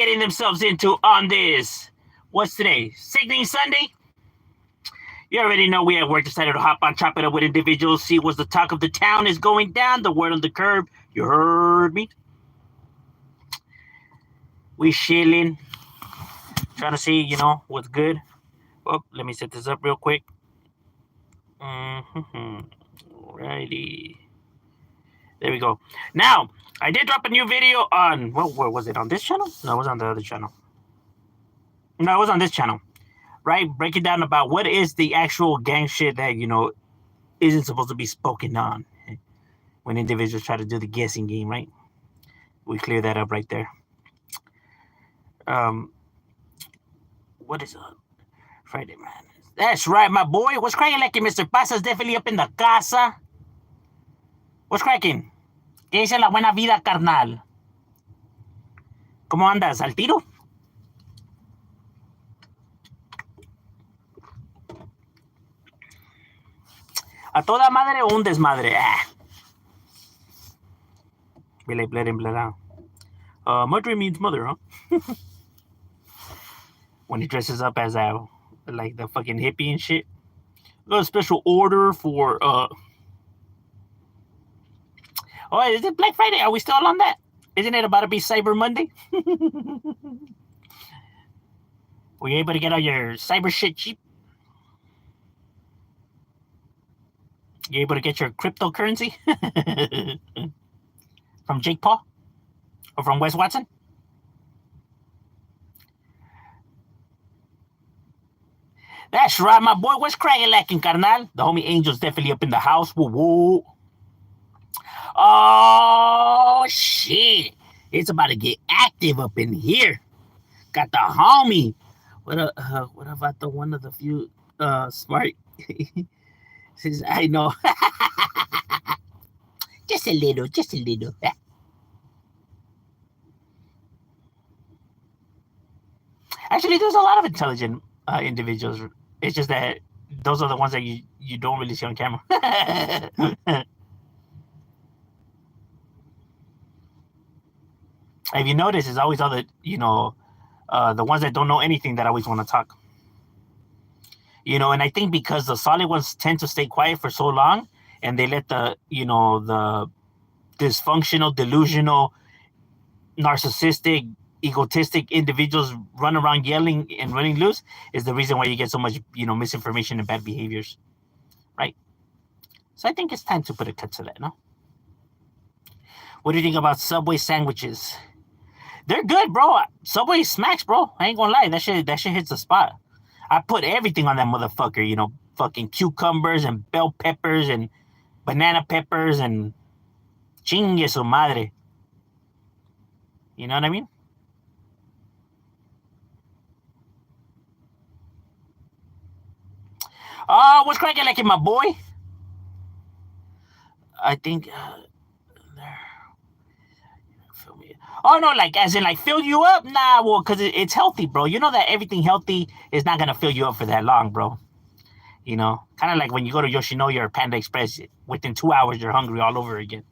getting themselves into on this. What's today? Sickening Sunday? You already know we at work decided to hop on, chop it up with individuals, see what's the talk of the town is going down, the word on the curb. You heard me? We chilling, trying to see, what's good. Oh, let me set this up real quick. Righty. There we go. Now, I did drop a new video on, where was it? On this channel? No, it was on the other channel. No, it was on this channel. Right? Breaking down about what is the actual gang shit that, isn't supposed to be spoken on when individuals try to do the guessing game, right? We clear that up right there. What is up? Friday, man. That's right, my boy. What's cracking, like Mr. Pasa's definitely up in the casa. What's cracking? ¿Qué dice la buena vida, carnal? ¿Cómo andas? ¿Al tiro? ¿A toda madre o un desmadre? Be like bled in, bled out. Madre means mother, huh? When he dresses up as like the fucking hippie and shit. Got a special order for Oh, is it Black Friday? Are we still on that? Isn't it about to be Cyber Monday? Were you able to get all your cyber shit cheap? You able to get your cryptocurrency? From Jake Paul? Or from Wes Watson? That's right, my boy. What's cracking, lacking, carnal? The homie Angel's definitely up in the house. Woo woo. Oh, shit. It's about to get active up in here. Got the homie. What about the one of the few smart? Says, I know. Just a little. Actually, there's a lot of intelligent individuals. It's just that those are the ones that you don't really see on camera. If you notice, it's always other, the ones that don't know anything that always want to talk. And I think because the solid ones tend to stay quiet for so long, and they let the dysfunctional, delusional, narcissistic, egotistic individuals run around yelling and running loose, is the reason why you get so much, misinformation and bad behaviors, right? So I think it's time to put a cut to that, no? What do you think about Subway sandwiches? They're good, bro. Subway smacks, bro. I ain't gonna lie. That shit hits the spot. I put everything on that motherfucker, fucking cucumbers and bell peppers and banana peppers and chingue su madre. You know what I mean? Oh, what's cracking, like, my boy? I think oh, no, like, as in, like, fill you up? Nah, well, because it's healthy, bro. You know that everything healthy is not going to fill you up for that long, bro. Kind of like when you go to Yoshinoya or Panda Express, within 2 hours, you're hungry all over again.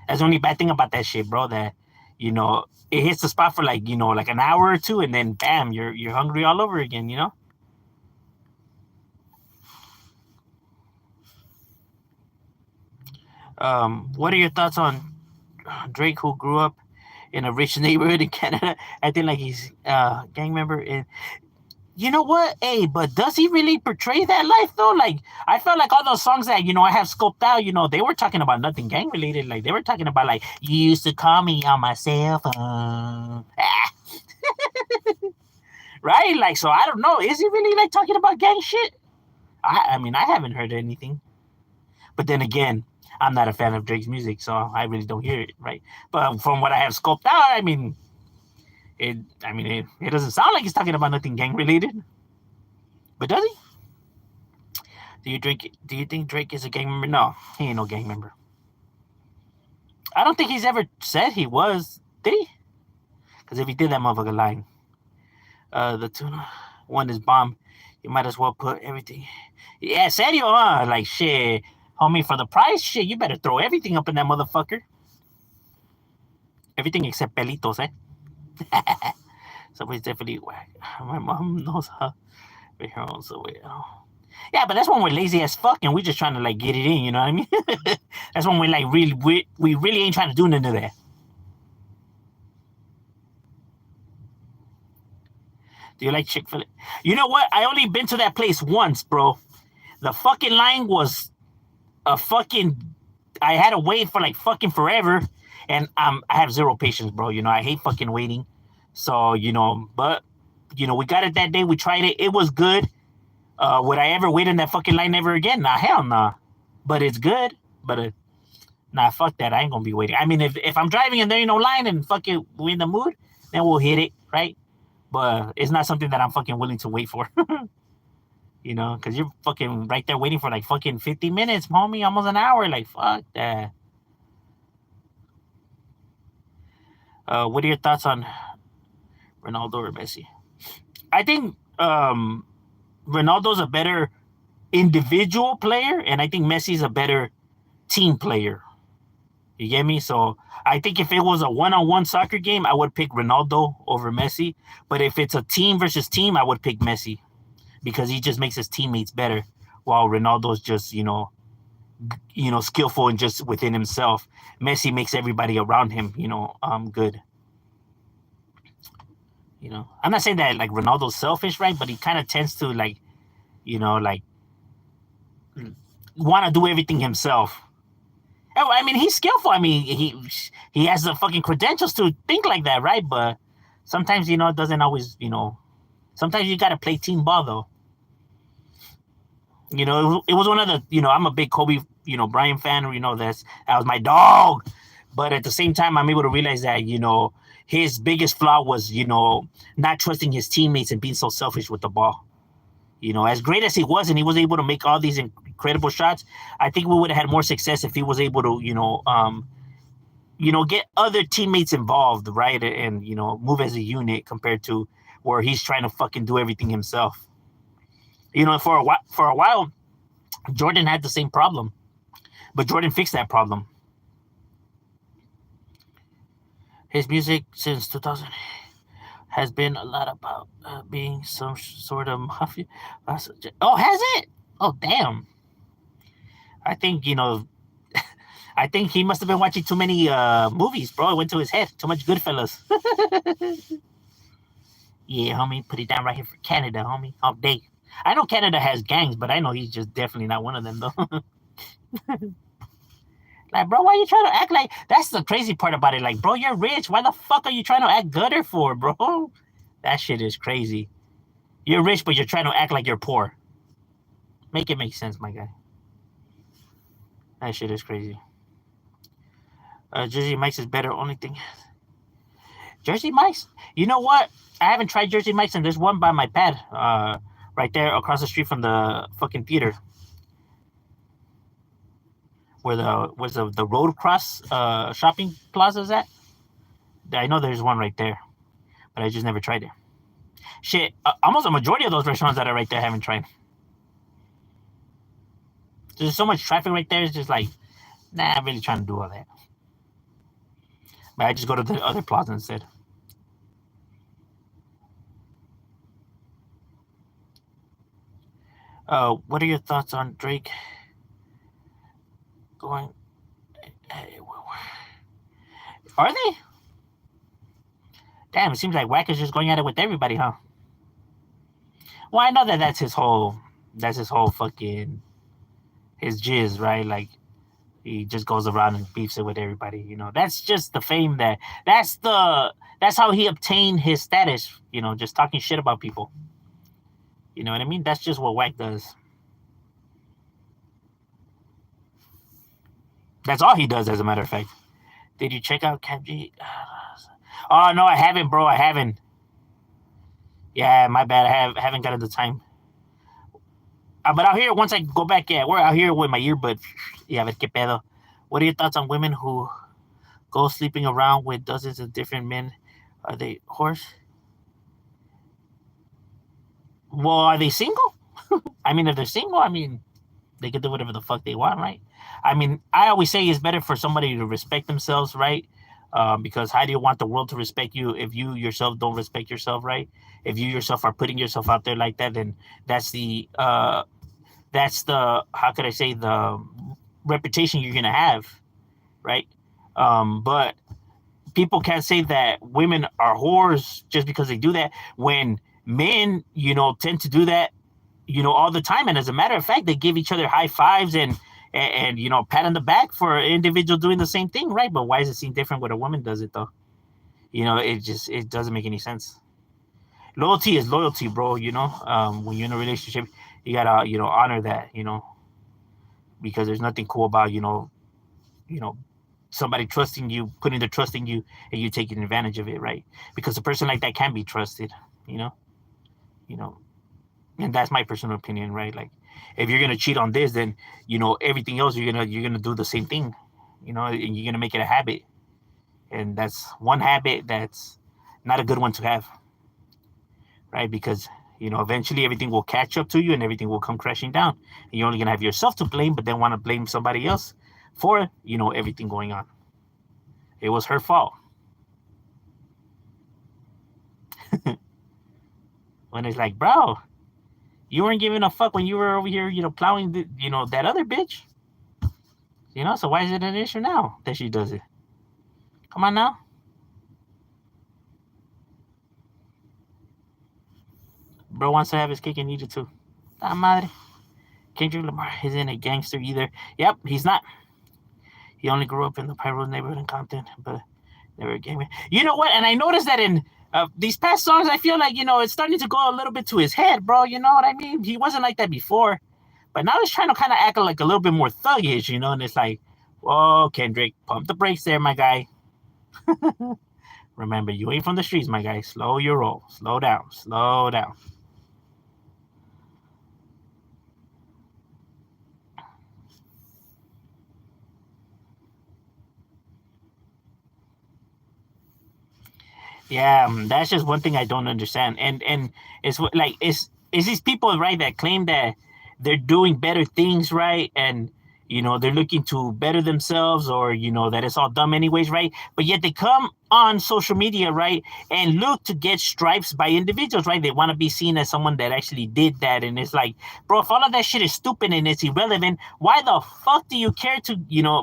That's the only bad thing about that shit, bro, that, it hits the spot for, like, like an hour or two, and then, bam, you're hungry all over again, What are your thoughts on Drake, who grew up in a rich neighborhood in Canada, acting like he's a gang member? And you know what? Hey, but does he really portray that life, though? Like, I felt like all those songs that, I have scoped out, they were talking about nothing gang related. Like, they were talking about, like, you used to call me on my cell phone. Right? Like, so I don't know. Is he really, like, talking about gang shit? I mean, I haven't heard anything. But then again, I'm not a fan of Drake's music, so I really don't hear it, right? But from what I have scoped out, I mean, it doesn't sound like he's talking about nothing gang related. But does he? Do you think Drake is a gang member? No, he ain't no gang member. I don't think he's ever said he was. Did he? Because if he did, that motherfucker lying. The tuna one is bomb. You might as well put everything. Yeah, serio, huh? Like, shit. Homie, for the price, shit, you better throw everything up in that motherfucker. Everything except pelitos, eh? Subway's definitely whack. My mom knows how to make her own Subway. Oh. Yeah, but that's when we're lazy as fuck and we're just trying to like get it in. You know what I mean? That's when we're like we really ain't trying to do none of that. Do you like Chick-fil-A? You know what? I only been to that place once, bro. The fucking line was a fucking. I had to wait for like fucking forever, and I have zero patience, bro. You know, I hate fucking waiting. So but we got it that day. We tried it. It was good. Would I ever wait in that fucking line ever again? Nah, hell nah. But it's good. But nah, fuck that. I ain't gonna be waiting. I mean, if I'm driving and there ain't no line and fucking we in the mood, then we'll hit it, right? But it's not something that I'm fucking willing to wait for. Because you're fucking right there waiting for like fucking 50 minutes, homie, almost an hour. Like, fuck that. What are your thoughts on Ronaldo or Messi? I think Ronaldo's a better individual player, and I think Messi's a better team player. You get me? So I think if it was a one-on-one soccer game, I would pick Ronaldo over Messi. But if it's a team versus team, I would pick Messi because he just makes his teammates better, while Ronaldo's just skillful and just within himself. Messi makes everybody around him good. I'm not saying that like Ronaldo's selfish, right? But he kind of tends to like want to do everything himself. Oh, I mean, he's skillful. I mean, he has the fucking credentials to think like that, right? But sometimes, it doesn't always, sometimes you got to play team ball, though. It was one of the, I'm a big Kobe, Bryant fan, that was my dog. But at the same time, I'm able to realize that, his biggest flaw was, not trusting his teammates and being so selfish with the ball. As great as he was, and he was able to make all these incredible shots, I think we would have had more success if he was able to, get other teammates involved, right, and move as a unit compared to where he's trying to fucking do everything himself. For a while, Jordan had the same problem, but Jordan fixed that problem. His music since 2000 has been a lot about being some sort of mafia. Oh, has it? Oh, damn. I think, I think he must have been watching too many movies, bro. It went to his head. Too much Goodfellas. Yeah, homie. Put it down right here for Canada, homie. All day. I know Canada has gangs, but I know he's just definitely not one of them, though. Like, bro, why are you trying to act like... That's the crazy part about it. Like, bro, you're rich. Why the fuck are you trying to act gooder for, bro? That shit is crazy. You're rich, but you're trying to act like you're poor. Make it make sense, my guy. That shit is crazy. Jersey Mike's is better. Only thing... Jersey Mike's? You know what? I haven't tried Jersey Mike's, and there's one by my pad. Right there across the street from the fucking theater. Where the Road Cross shopping plaza is at. I know there's one right there, but I just never tried it. Shit, almost a majority of those restaurants that are right there I haven't tried. There's so much traffic right there. It's just like, nah, I'm really trying to do all that. But I just go to the other plaza instead. What are your thoughts on Drake going? Are they? Damn, it seems like Wack is just going at it with everybody, huh? Well, I know that's his whole fucking, his jizz, right? Like, he just goes around and beefs it with everybody, That's just the fame that's how he obtained his status, just talking shit about people. You know what I mean? That's just what Wack does. That's all he does, as a matter of fact. Did you check out Cap G? Oh, no, I haven't, bro. I haven't. Yeah, my bad. I haven't gotten the time. But I'll hear it once I go back. Yeah, I'll hear it with my earbud. Yeah, ver qué pedo. What are your thoughts on women who go sleeping around with dozens of different men? Are they whores? Well, are they single? I mean, if they're single, they can do whatever the fuck they want, right? I mean, I always say it's better for somebody to respect themselves, right? Because how do you want the world to respect you if you yourself don't respect yourself, right? If you yourself are putting yourself out there like that, then that's the how could I say, the reputation you're gonna have, right? But people can't say that women are whores just because they do that, when men, tend to do that, all the time. And as a matter of fact, they give each other high fives and pat on the back for an individual doing the same thing, right? But why does it seem different when a woman does it, though? It doesn't make any sense. Loyalty is loyalty, bro. When you're in a relationship, you gotta honor that, because there's nothing cool about you know somebody trusting you, putting their trust in you, and you taking advantage of it, right? Because a person like that can be trusted, you know, you know, and that's my personal opinion, right? Like, if you're gonna cheat on this, then everything else you're gonna do the same thing, and you're gonna make it a habit, and that's one habit that's not a good one to have, right? Because eventually everything will catch up to you and everything will come crashing down, and you're only gonna have yourself to blame, but then want to blame somebody else for everything going on. It was her fault. When it's like, bro, you weren't giving a fuck when you were over here, plowing that other bitch. So why is it an issue now that she does it? Come on now. Bro wants to have his cake and eat it too. Ah, madre. Kendrick Lamar isn't a gangster either. Yep, he's not. He only grew up in the Pyro neighborhood in Compton, but never a gamer. You know what? And I noticed that in these past songs, I feel like, it's starting to go a little bit to his head, bro. You know what I mean? He wasn't like that before. But now he's trying to kind of act like a little bit more thuggish, and it's like, whoa, Kendrick, pump the brakes there, my guy. Remember, you ain't from the streets, my guy. Slow your roll. Slow down. Slow down. Yeah, that's just one thing I don't understand. And it's these people, right, that claim that they're doing better things, right, and they're looking to better themselves, or that it's all dumb anyways, right? But yet they come on social media, right, and look to get stripes by individuals, right? They want to be seen as someone that actually did that, and it's like, bro, if all of that shit is stupid and it's irrelevant, why the fuck do you care to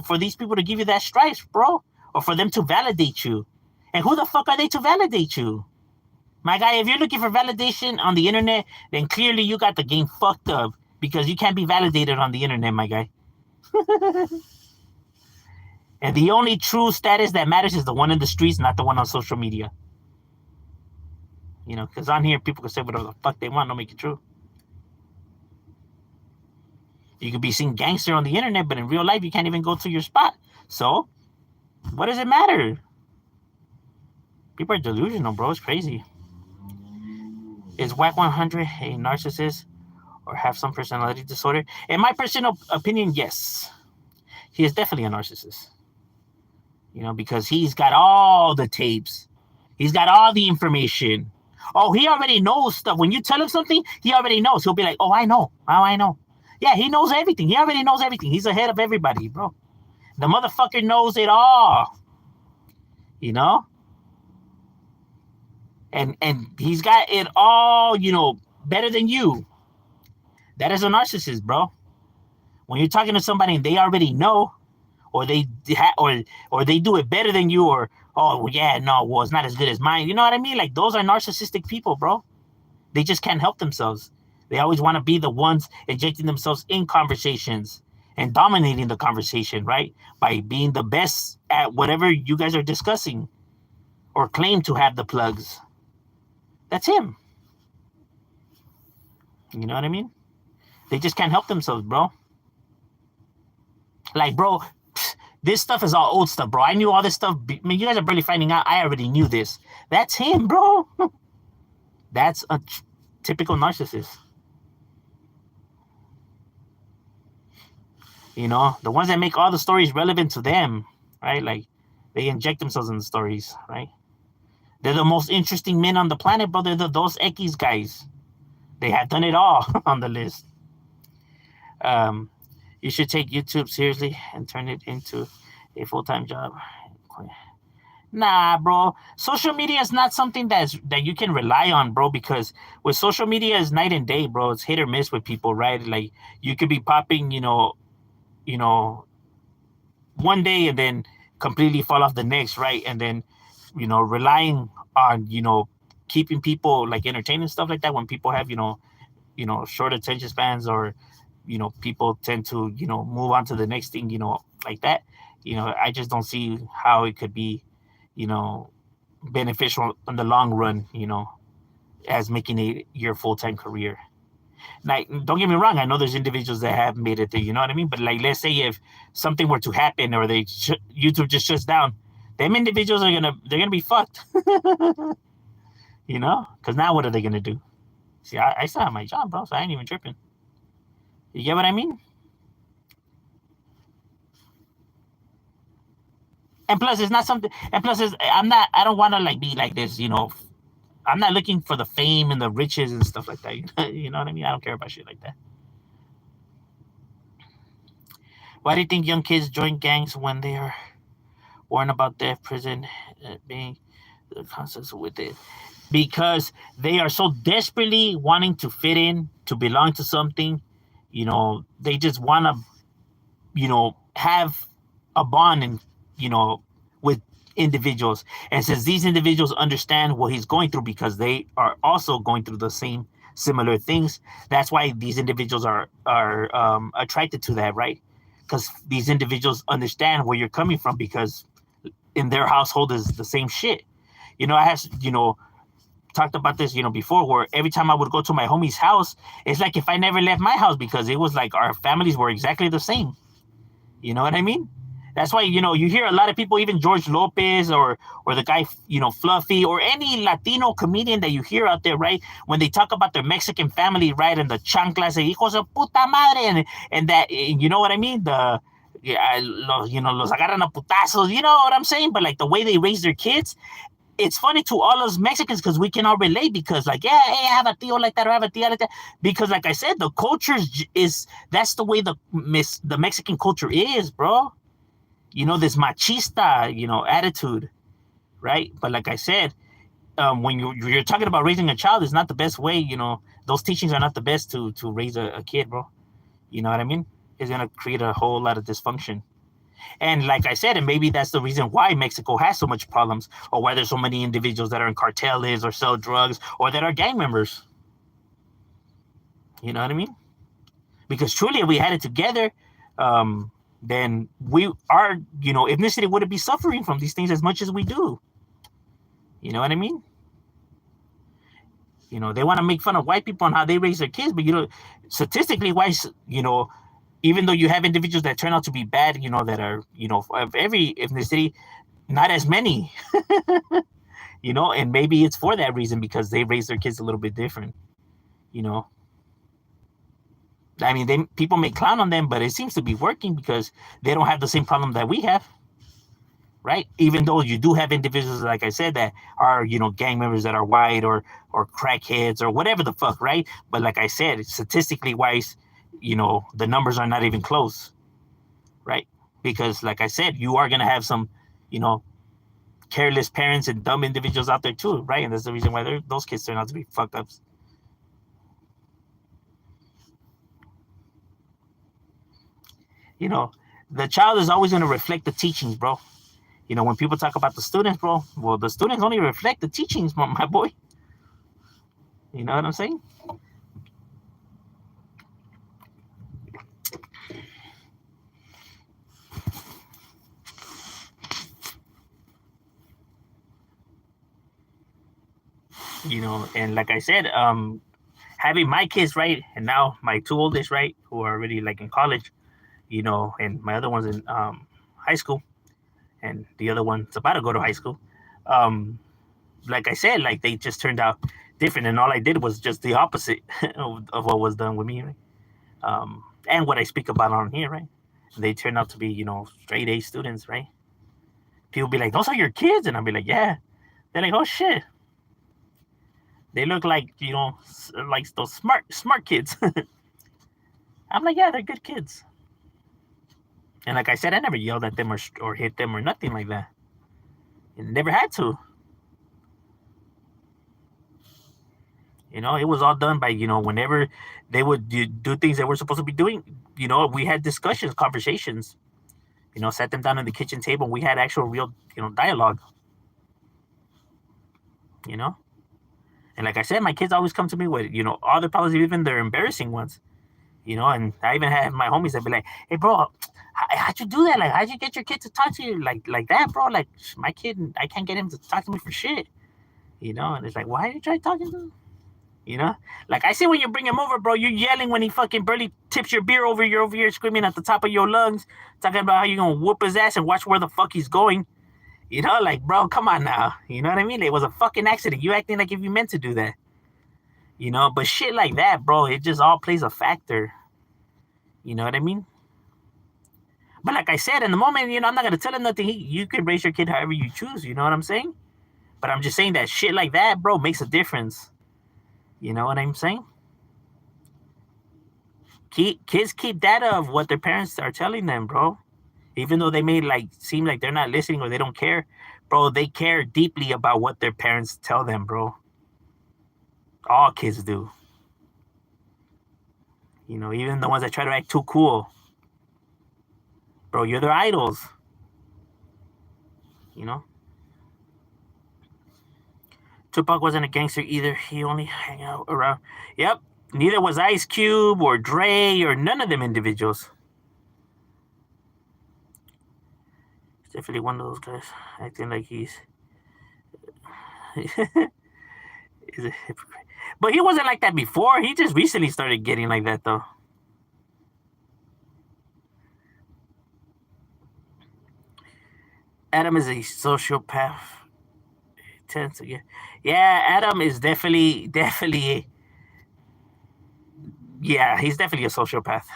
for these people to give you that stripes, bro, or for them to validate you? And who the fuck are they to validate you? My guy, if you're looking for validation on the internet, then clearly you got the game fucked up, because you can't be validated on the internet, my guy. And the only true status that matters is the one in the streets, not the one on social media. Because on here, people can say whatever the fuck they want, don't make it true. You could be seen gangster on the internet, but in real life, you can't even go to your spot. So, what does it matter? People are delusional, bro. It's crazy. Is Whack 100 a narcissist or have some personality disorder? In my personal opinion, yes. He is definitely a narcissist. Because he's got all the tapes. He's got all the information. Oh, he already knows stuff. When you tell him something, he already knows. He'll be like, oh, I know. Oh, I know. Yeah, he knows everything. He already knows everything. He's ahead of everybody, bro. The motherfucker knows it all. And he's got it all, better than you. That is a narcissist, bro. When you're talking to somebody and they already know, or or they do it better than you, or oh yeah, no, well, it's not as good as mine. You know what I mean? Like, those are narcissistic people, bro. They just can't help themselves. They always want to be the ones injecting themselves in conversations and dominating the conversation, right? By being the best at whatever you guys are discussing, or claim to have the plugs. That's him. You know what I mean? They just can't help themselves, bro. Like, bro, this stuff is all old stuff, bro. I knew all this stuff. I mean, you guys are barely finding out. I already knew this. That's him, bro. That's a typical narcissist. The ones that make all the stories relevant to them, right? Like, they inject themselves in the stories, right? They're the most interesting men on the planet, bro. They're those Ekis guys. They have done it all on the list. You should take YouTube seriously and turn it into a full-time job. Nah, bro. Social media is not something that you can rely on, bro. Because with social media is night and day, bro. It's hit or miss with people, right? Like you could be popping, you know, one day and then completely fall off the next, right? And then, relying on, keeping people like entertained and stuff like that when people have, short attention spans, or people tend to move on to the next thing, like that. I just don't see how it could be, you know beneficial in the long run, as making it your full-time career. Like, don't get me wrong, I know there's individuals that have made it there, you know what I mean? But like, let's say if something were to happen, or YouTube just shuts down, them individuals they're gonna be fucked. Because now what are they gonna do? See, I still have my job, bro, so I ain't even tripping. You get what I mean? And plus, it's not something. And plus, I'm not. I don't want to like be like this. I'm not looking for the fame and the riches and stuff like that. You know what I mean? I don't care about shit like that. Why do you think young kids join gangs when they are warned about death, prison, being the consequences with it? Because they are so desperately wanting to fit in, to belong to something. They just want to, have a bond, and with individuals. And since these individuals understand what he's going through, because they are also going through the same similar things, that's why these individuals are attracted to that, right? Because these individuals understand where you're coming from, because in their household is the same shit. I have talked about this, before, where every time I would go to my homie's house, it's like if I never left my house, because it was like our families were exactly the same. You know what I mean? That's why, you hear a lot of people, even George Lopez, or the guy, Fluffy, or any Latino comedian that you hear out there, right? When they talk about their Mexican family, right? And the chanclas, and hijos de puta madre, and that, you know what I mean? Yeah, los agarran a putazos, you know what I'm saying? But like the way they raise their kids, it's funny to all us Mexicans, because we can all relate, because like, yeah, hey, I have a tío like that, or I have a tía like that, because like I said, the culture is that's the way the Mexican culture is, bro. This machista, attitude, right? But like I said, when you're talking about raising a child, it's not the best way. Those teachings are not the best to raise a kid, bro. You know what I mean? It's gonna create a whole lot of dysfunction. And like I said, and maybe that's the reason why Mexico has so much problems, or why there's so many individuals that are in cartels, or sell drugs, or that are gang members. You know what I mean? Because truly, if we had it together, then our ethnicity wouldn't be suffering from these things as much as we do. You know what I mean? They want to make fun of white people and how they raise their kids, but statistically wise, even though you have individuals that turn out to be bad, that are of every ethnicity, not as many. And maybe it's for that reason, because they raise their kids a little bit different. You know, I mean, people may clown on them, but it seems to be working, because they don't have the same problem that we have, right? Even though you do have individuals, like I said, that are gang members that are white, or crackheads, or whatever the fuck, right? But like I said, statistically wise, the numbers are not even close, right? Because like I said, you are gonna have some, careless parents and dumb individuals out there too, right? And that's the reason why those kids turn out to be fucked ups. You know, the child is always gonna reflect the teachings, bro. When people talk about the students, bro, well, the students only reflect the teachings, my boy. You know what I'm saying? And like I said, having my kids, right, and now my two oldest, right, who are already like in college, and my other one's in high school, and the other one's about to go to high school. Um, like I said, like they just turned out different, and all I did was just the opposite of what was done with me, right? And what I speak about on here, right? They turned out to be, straight A students, right? People be like, "Those are your kids," and I'll be like, "Yeah." They're like, "Oh shit." They look like like those smart kids. I'm like, "Yeah, they're good kids." And like I said, I never yelled at them, or hit them, or nothing like that. It never had to. You know, it was all done by, whenever they would do things that we're supposed to be doing, we had discussions, conversations, sat them down at the kitchen table. We had actual real, dialogue, you know? And like I said, my kids always come to me with, all their problems, even their embarrassing ones, and I even have my homies that be like, hey, bro, how'd you do that? Like, how'd you get your kid to talk to you like that, bro? Like, my kid, I can't get him to talk to me for shit, And it's like, why did you try talking to him? You know, like I see when you bring him over, bro, you're yelling when he fucking barely tips your beer over. You're over here screaming at the top of your lungs, talking about how you're gonna whoop his ass and watch where the fuck he's going. Like, bro, come on now. You know what I mean? It was a fucking accident. You acting like if you meant to do that. But shit like that, bro, it just all plays a factor. You know what I mean? But like I said, in the moment, I'm not gonna tell him nothing. You can raise your kid however you choose. You know what I'm saying? But I'm just saying that shit like that, bro, makes a difference. You know what I'm saying? Kids keep data of what their parents are telling them, bro. Even though they may like seem like they're not listening or they don't care, bro, they care deeply about what their parents tell them, bro. All kids do. Even the ones that try to act too cool, bro, you're their idols. You know. Tupac wasn't a gangster either. He only hang out around. Yep. Neither was Ice Cube or Dre or none of them individuals. He's definitely one of those guys acting like he's is a hypocrite. But he wasn't like that before. He just recently started getting like that, though. Adam is a sociopath. Tends to get, yeah. Adam is definitely, yeah. He's definitely a sociopath.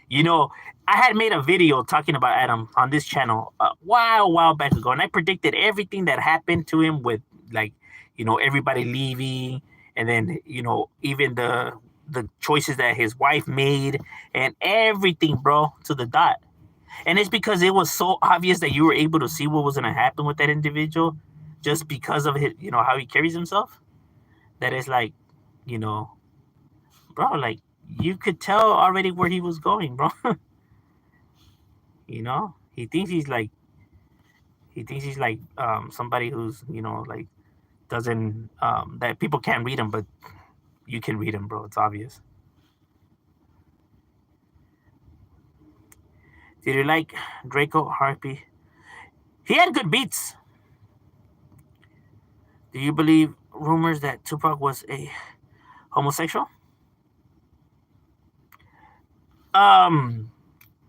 You know, I had made a video talking about Adam on this channel a while back ago, and I predicted everything that happened to him with like, everybody leaving, and then even the choices that his wife made and everything, bro, to the dot. And it's because it was so obvious that you were able to see what was going to happen with that individual just because of his, how he carries himself. That is like, you know, bro, like you could tell already where he was going, bro. He thinks he's like somebody who's, like doesn't that people can't read him, but you can read him, bro. It's obvious. Did you like Draco Harpy? He had good beats. Do you believe rumors that Tupac was a homosexual? Um,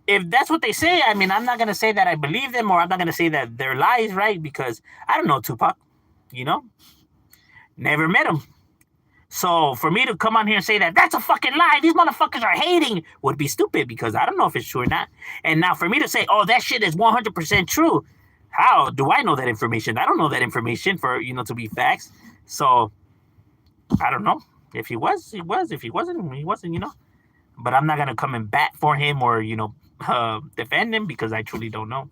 if that's what they say, I mean, I'm not gonna say that I believe them, or I'm not gonna say that they're lies, right? Because I don't know Tupac, you know, never met him. So for me to come on here and say that that's a fucking lie, these motherfuckers are hating, would be stupid because I don't know if it's true or not. And now for me to say, oh, that shit is 100% true, how do I know that information? I don't know that information for to be facts. So I don't know. If he was, he was. If he wasn't, he wasn't. But I'm not gonna come and bat for him or defend him because I truly don't know.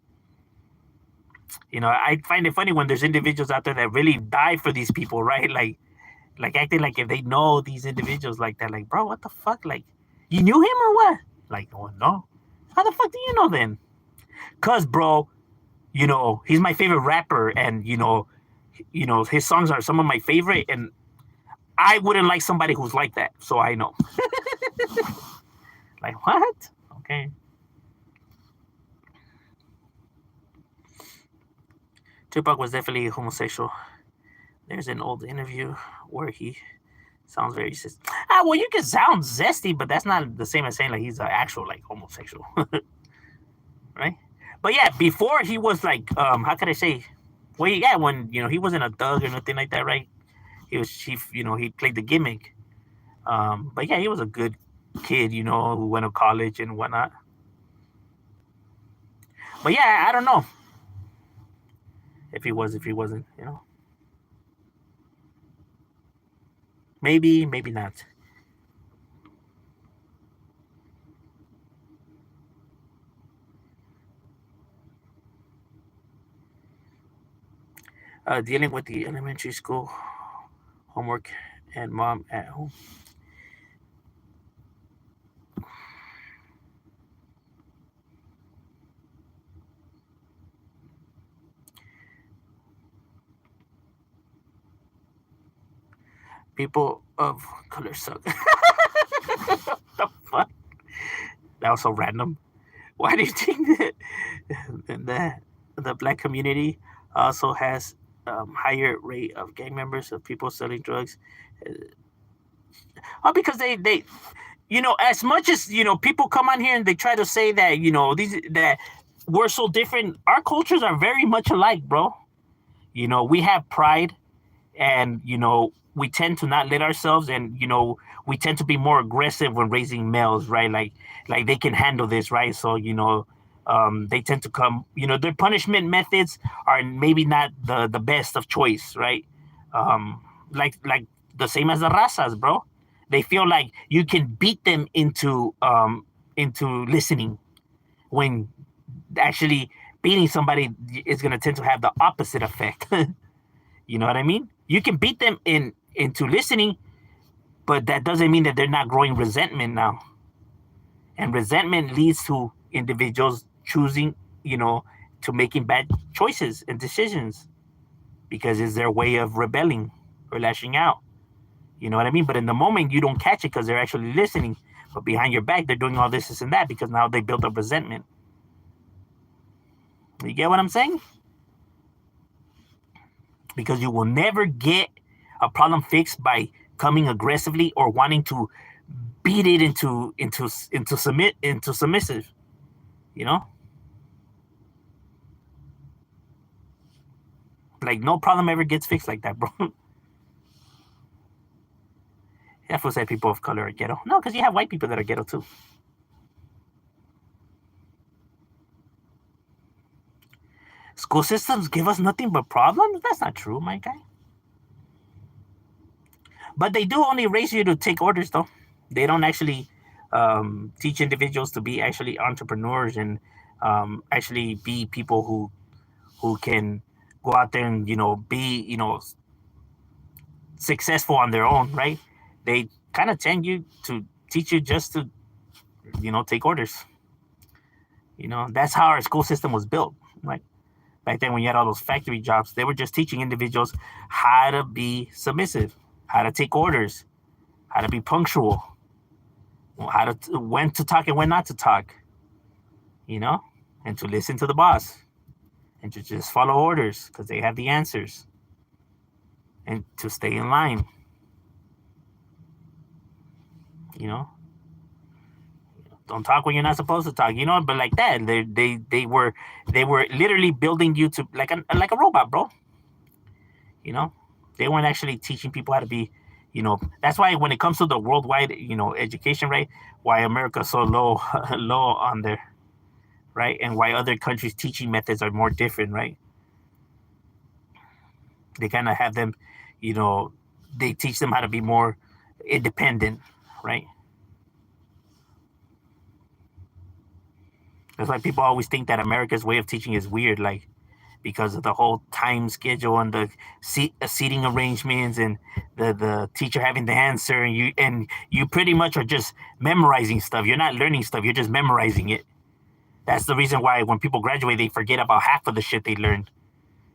I find it funny when there's individuals out there that really die for these people, right? Like acting like if they know these individuals like that, like, bro, what the fuck? Like, you knew him or what? Like, oh no. How the fuck do you know then? Cause, bro, he's my favorite rapper, and his songs are some of my favorite, and I wouldn't like somebody who's like that, so I know. Like, what? Okay. Tupac was definitely homosexual. There's an old interview where he sounds very well, you can sound zesty, but that's not the same as saying like he's an actual like homosexual, right? But yeah, before he was like, how could I say? Well, yeah, when he wasn't a thug or nothing like that, right? He played the gimmick. But yeah, he was a good kid, who went to college and whatnot. But yeah, I don't know if he was, if he wasn't, maybe not. dealing with the elementary school homework and mom at home. People of color suck. The fuck? That was so random. Why do you think that the the black community also has higher rate of gang members of people selling drugs? Oh, because they as much as people come on here and they try to say that these that we're so different, our cultures are very much alike, bro. We have pride, and we tend to not let ourselves, and we tend to be more aggressive when raising males, right? Like they can handle this, right? So they tend to come, their punishment methods are maybe not the best of choice, right? Like the same as the razas, bro. They feel like you can beat them into listening, when actually beating somebody is going to tend to have the opposite effect. You know what I mean? You can beat them into listening, but that doesn't mean that they're not growing resentment now. And resentment leads to individuals choosing, to making bad choices and decisions, because it's their way of rebelling or lashing out. You know what I mean? But in the moment, you don't catch it because they're actually listening. But behind your back, they're doing all this and that because now they built up resentment. You get what I'm saying? Because you will never get a problem fixed by coming aggressively or wanting to beat it into submissive. You know, like no problem ever gets fixed like that, bro. That fool said people of color are ghetto. No, because you have white people that are ghetto too. School systems give us nothing but problems. That's not true, my guy. But they do only raise you to take orders, though. They don't actually teach individuals to be actually entrepreneurs and actually be people who can go out there and be successful on their own, right? They kind of tend you to teach you just to take orders. That's how our school system was built. Like back then, when you had all those factory jobs, they were just teaching individuals how to be submissive, how to take orders, how to be punctual, how to when to talk and when not to talk, you know, and to listen to the boss and to just follow orders because they have the answers, and to stay in line, you know. Don't talk when you're not supposed to talk, but like that, they were literally building you to like a robot, bro. You know, they weren't actually teaching people how to be. That's why when it comes to the worldwide, education rate, why America's so low, low on there, right? And why other countries' teaching methods are more different, right? They kind of have them, you know, they teach them how to be more independent, right? That's why people always think that America's way of teaching is weird, like because of the whole time schedule and the seating arrangements and the teacher having the answer, and you pretty much are just memorizing stuff. You're not learning stuff. You're just memorizing it. That's the reason why when people graduate, they forget about half of the shit they learned.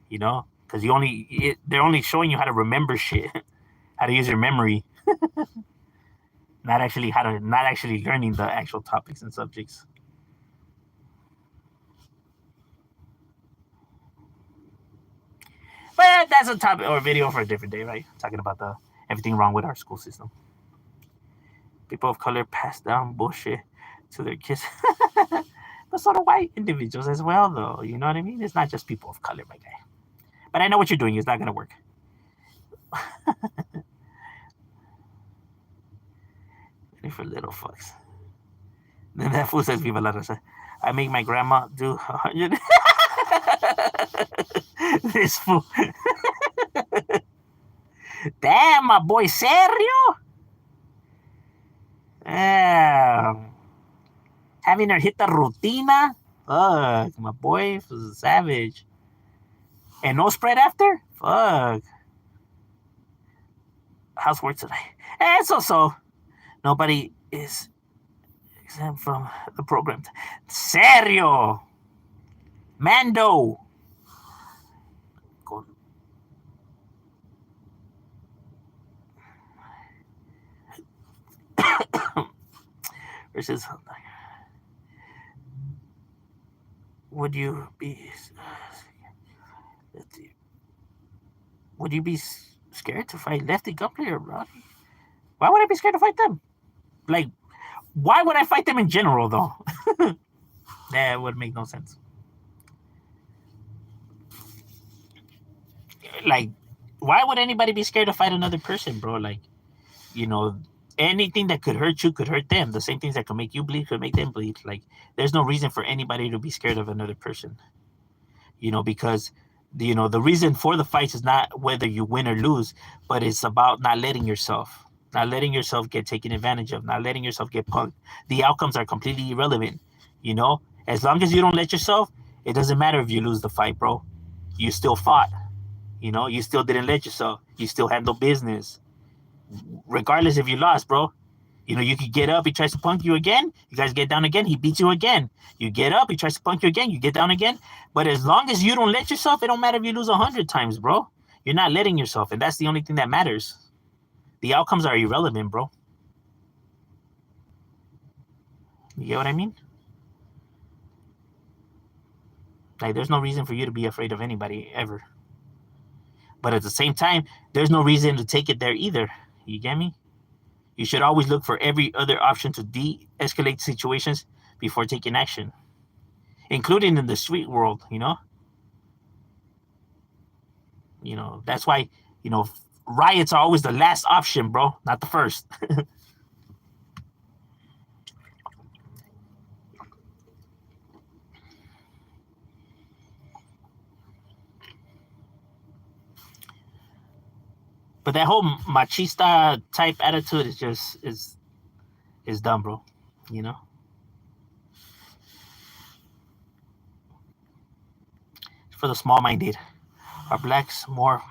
Because they're only showing you how to remember shit, how to use your memory, not actually learning the actual topics and subjects. But that's a topic or a video for a different day, right? Talking about the everything wrong with our school system. People of color pass down bullshit to their kids. But so do white individuals as well, though. You know what I mean? It's not just people of color, my guy. But I know what you're doing. It's not gonna work. Only for little fucks. Then that fool says, "Viva la raza." I make my grandma do 100. This fool. Damn, my boy, serio? Damn. Having her hit the rutina? Fuck, my boy was a savage. And no spread after? Fuck. How's work today? And it's also, nobody is exempt from the program. Serio. Mando. Versus, would you be would you be scared to fight Lefty Gunplay or Roddy? Why would I be scared to fight them? Like, why would I fight them in general though? That would make no sense. Like, why would anybody be scared to fight another person, bro? Like, you know, anything that could hurt you could hurt them. The same things that could make you bleed could make them bleed. Like, there's no reason for anybody to be scared of another person. Because the reason for the fights is not whether you win or lose, but it's about not letting yourself get taken advantage of, not letting yourself get punked. The outcomes are completely irrelevant. As long as you don't let yourself, it doesn't matter if you lose the fight, bro. You still fought. You still didn't let yourself. You still handled business, regardless if you lost, bro. You could get up, he tries to punk you again, you guys get down again, he beats you again. You get up, he tries to punk you again, you get down again. But as long as you don't let yourself, it don't matter if you lose 100 times, bro. You're not letting yourself, and that's the only thing that matters. The outcomes are irrelevant, bro. You get what I mean? Like, there's no reason for you to be afraid of anybody, ever. But at the same time, there's no reason to take it there either. You get me? You should always look for every other option to de-escalate situations before taking action, including in the street world. That's why riots are always the last option, bro, not the first. But that whole machista type attitude is dumb, bro. For the small-minded. Are blacks more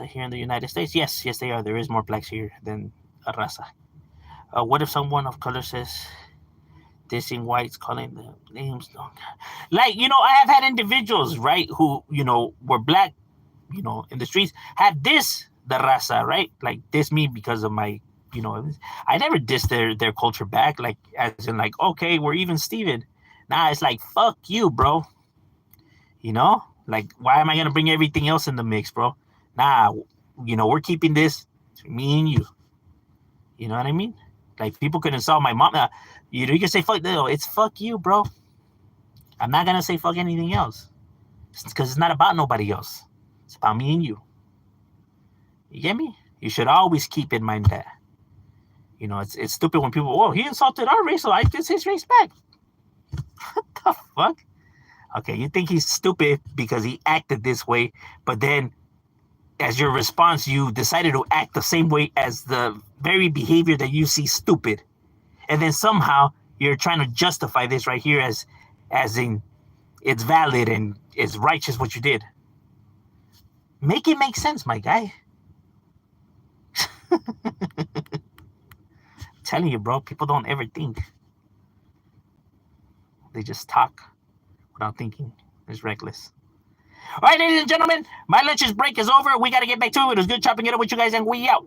here in the United States? Yes, they are. There is more blacks here than a raza. What if someone of color says dissing whites, calling them names? Like, I have had individuals, right, who, were black, in the streets, have diss the raza, right? Like, diss me because of my, I never diss their culture back, like, as in, like, okay, we're even Steven. Nah, it's like, fuck you, bro. Like, why am I gonna bring everything else in the mix, bro? Nah, we're keeping this me and you. You know what I mean? Like, people could insult my mom. You can say fuck. No, it's fuck you, bro. I'm not gonna say fuck anything else, because it's not about nobody else. It's about me and you. You get me? You should always keep in mind that. It's stupid when people, oh, he insulted our race, so I diss his race back. What the fuck? Okay, you think he's stupid because he acted this way, but then as your response, you decided to act the same way as the very behavior that you see stupid. And then somehow you're trying to justify this right here as in it's valid and it's righteous what you did. Make it make sense, my guy. I'm telling you, bro, people don't ever think. They just talk without thinking. It's reckless. All right, ladies and gentlemen, my lunch's break is over. We got to get back to it. It was good chopping it up with you guys, and we out.